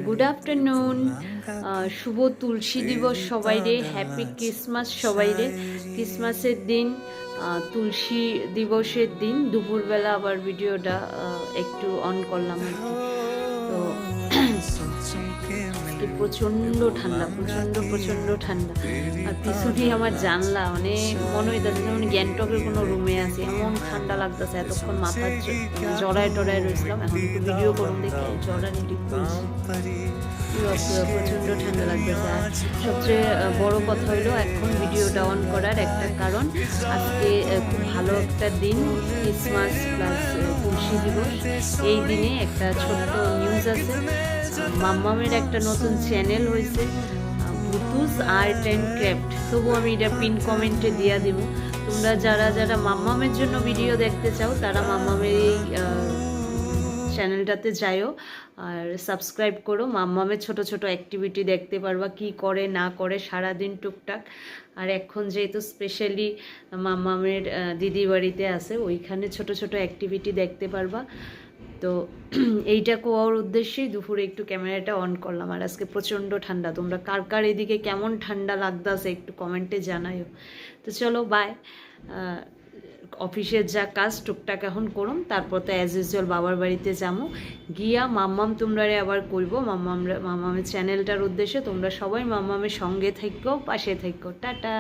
Good afternoon, শুভ তুলসী দিবস সবাই রে, হ্যাপি ক্রিসমাস সবাই রে। ক্রিসমাসের দিন, তুলসী দিবসের দিন দুপুরবেলা আবার ভিডিওটা একটু অন করলাম আর কি। তো প্রচণ্ড ঠান্ডা, প্রচণ্ড ঠান্ডা। আর পিছনেই আমার জানলা, মানে মনে হইতেছে যেমন গ্যাংটকের কোনো রুমে আছি, এমন ঠান্ডা লাগতেছে। এতক্ষণ মাথা জড়ায় টড়ায় রয়েছিলাম, এখন একটু ভিডিও করুন দেখে জড়ানিটি খুলছি। প্রচণ্ড ঠান্ডা লাগতেছে। আর সবচেয়ে বড় কথা হইলো এখন ভিডিওটা অন করার একটা কারণ, আজকে খুব ভালো একটা দিন, ক্রিসমাস প্লাস তুলসী দিবস। এই দিনে একটা ছোট্ট নিউজ আছে, মাম্মামের একটা নতুন চ্যানেল হয়েছে, ভুতুস আর্ট অ্যান্ড ক্রাফট। তবু আমি এটা পিন কমেন্টে দিয়ে দিব। তোমরা যারা যারা মাম্মামের জন্য ভিডিও দেখতে চাও তারা মাম্মামের এই চ্যানেলটাতে যাইও আর সাবস্ক্রাইব করো। মাম্মামের ছোট ছোট অ্যাক্টিভিটি দেখতে পারবা, কি করে না করে সারাদিন টুকটাক। আর এখন যেহেতু স্পেশালি মাম্মামের দিদি বাড়িতে আছে, ওইখানে ছোট ছোট অ্যাক্টিভিটি দেখতে পারবা। তো এইটা কোয়ার উদ্দেশ্যেই দুপুরে একটু ক্যামেরাটা অন করলাম। আর আজকে প্রচণ্ড ঠান্ডা, তোমরা কার কার এদিকে কেমন ঠান্ডা লাগতেছে একটু কমেন্টে জানাইও। তো চলো বাই, অফিসের যা কাজ টুকটাক এখন করুম, তারপর তো অ্যাজ ইউজুয়াল বাবার বাড়িতে যাবো। গিয়া মাম্মাম তোমরারে আবার করবো মাম্মামের চ্যানেলটার উদ্দেশ্যে। তোমরা সবাই মাম্মামের সঙ্গে থেকো, পাশে থেকো। টাটা।